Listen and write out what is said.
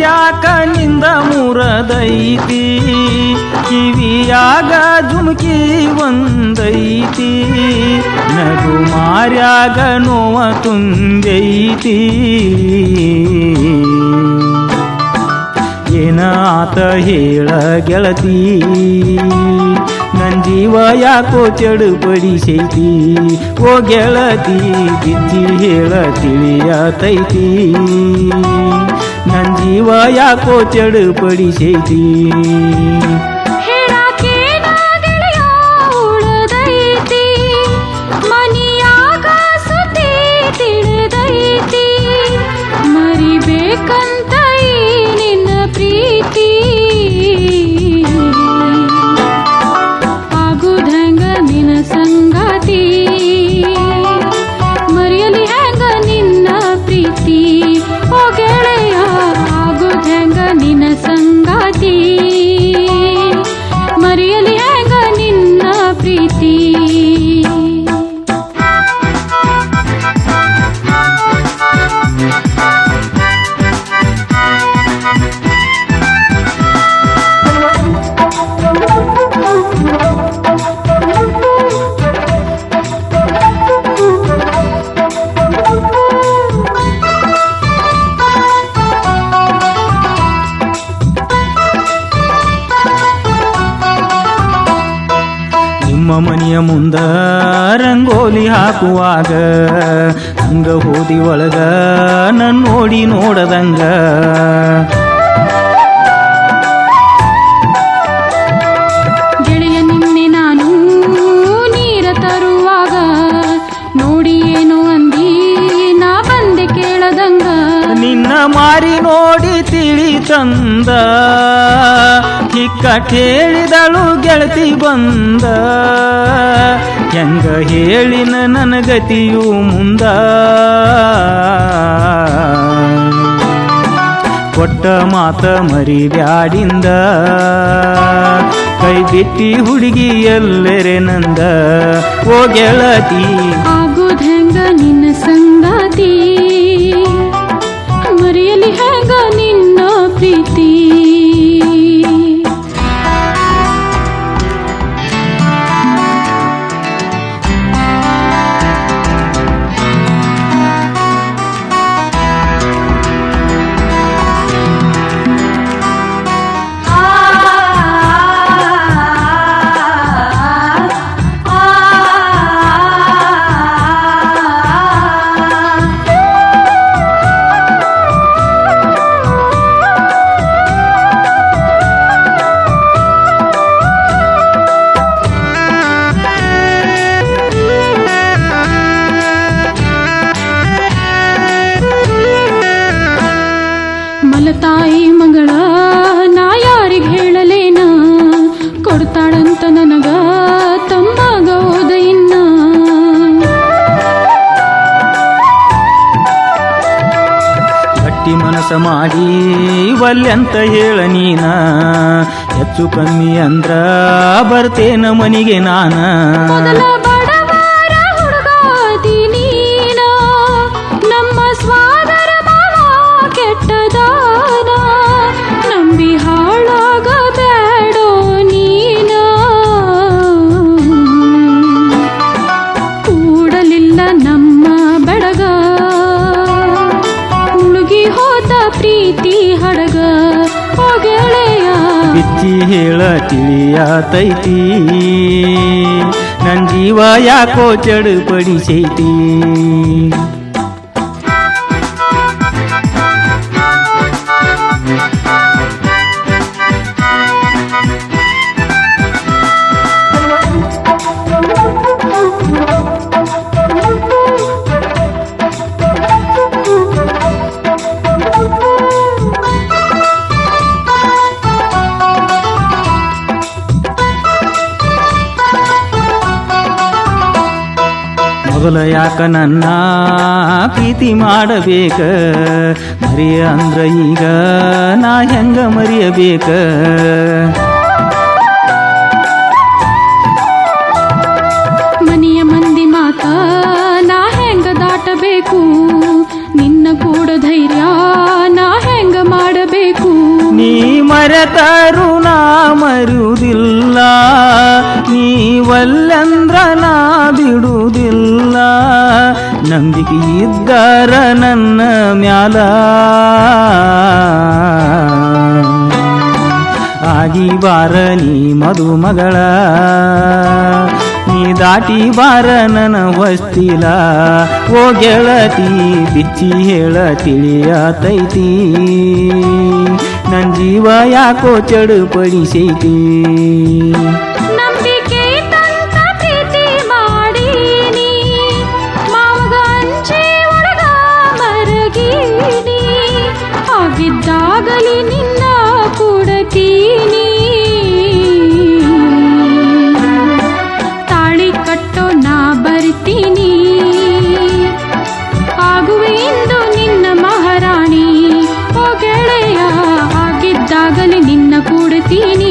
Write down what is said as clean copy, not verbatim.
ಯಾಕ ನಿಂದ ಮುರದೈತಿ ಕಿವಿಯಾಗ ಜುಮುಕಿ ಒಂದೈತಿ ನಗು ಮಾರ್ಯಾಗ ನೋವ ತುಂಬೈತಿ ಏನ ಆತ ಹೇಳ ಗೆಳತಿ ನನ್ ಜೀವ ಯಾಕೋ ಚಡುಪಡಿಸೈತಿ ಓ ಗೆಳತಿ ಬಿಚ್ಚಿ ಹೇಳ ತಿಳಿಯತೈತಿ ನನ್ ಜೀವ ಯಾಕೋ ಚಡುಪಡಿಸೈತಿ ನಿಮ್ಮ ಮನೆಯ ಮುಂದ ರಂಗೋಲಿ ಹಾಕುವಾಗ ಹಂಗ ಹೋದಿ ಒಳಗ ನನ್ ನೋಡಿ ನೋಡದಂಗ ಗೆಳೆಯ ನಿನ್ನೆ ನಾನು ನೀರ ತರುವಾಗ ನೋಡಿ ಏನು ಅಂದಿ ನಾ ಬಂದೆ ಕೇಳದಂಗ ನಿನ್ನ ಮಾರಿ ನೋಡಿ ತಿಳಿ ತಂದ ಹೇಳಿದಳು ಗೆಳತಿ ಬಂದ ಹೆಂಗ ಹೇಳಿನ ನನಗತಿಯು ಮುಂದ ಕೊಟ್ಟ ಮಾತ ಮರಿಬ್ಯಾಡಿಂದ ಕೈ ಬಿಟ್ಟಿ ಹುಡುಗಿ ಎಲ್ಲರೆ ನಂದ ಓ ಗೆಳತಿ ಆಗುದ ಹೆಂಗ ನಿನ್ನ ಸಂಗಾತಿ ಮರೆಯಲಿ ಹೆಂಗ ನಿನ್ನ ಪ್ರೀತಿ ತಾಯಿ ಮಗಳ ನಾ ಯಾರಿಗೆ ಹೇಳಲೇನ ಕೊಡ್ತಾಳಂತ ನನಗ ತಮ್ಮಗ ಓದ ಇನ್ನ ಗಟ್ಟಿ ಮನಸ ಮಾಡಿ ವಲ್ಯಂತ ಹೇಳ ನೀನ ಹೆಚ್ಚು ಕಮ್ಮಿ ಅಂದ್ರ ಬರ್ತೇನ ಮನಿಗೆ ನಾನ ಬಿಚ್ಚಿ ಹೇಳ ತಿಳಿಯತೈತಿ ನನ್ ಜೀವ ಯಾಕೋ ಚಡುಪಡಿಸೈತಿ ಮೊದಲ ಯಾಕ ನನ್ನ ಪ್ರೀತಿ ಮಾಡಬೇಕ ಮರಿಯ ಅಂದ್ರ ಈಗ ನಾ ಹೆಂಗ ಮರಿಯಬೇಕ ಮನೆಯ ಮಂದಿ ಮಾತ ನಾ ಹೆಂಗ ದಾಟಬೇಕು ನಿನ್ನ ಕೂಡ ಧೈರ್ಯ ನಾ ಹೆಂಗ ಮಾಡಬೇಕು ಬೇಕು. ನೀ ಮರೆತರು ನಾ ಮರುವುದಿಲ್ಲ, ನೀವಲ್ಲಂದ್ರ ನಾ ಬಿಡುವುದಿಲ್ಲ. ನಂಬಿಕೆ ಇದ್ದರ ನನ್ನ ಮ್ಯಾಲ ಆಗಿ ಬಾರ ನೀ ಮದುಮಗಳ, ನೀ ದಾಟಿ ಬಾರ ನನ್ನ ಹೊಸ್ತಿಲ. ಓ ಗೆಳತಿ ಬಿಚ್ಚಿ ಹೇಳ ತಿಳಿಯತೈತಿ, ನನ್ ಜೀವ ಯಾಕೋ ಚಡುಪಡಿಸೈತಿ. ನಂಬಿಕೆ ತಂತ ಪ್ರೀತಿ ಮಾಡೀನಿ, ಮಾವಗ ಅಂಜಿ ಒಳಗ ಮರಗೀನಿ. ಆಗಿದ್ದಾಗಲಿ ನಿನ್ನ ಕೊಡತೀನಿ, ತಾಳಿ ಕಟ್ಟೋ ನಾ ಬರ್ತೀನಿ. ಆಗುವೆ ಇಂದು ನಿನ್ನ ಮಹಾರಾಣಿ, ಓ ಗೆಳೆಯ ಆಗಿದ್ದಾಗಲಿ ನಿನ್ನ ಕೊಡ್ತೀನಿ.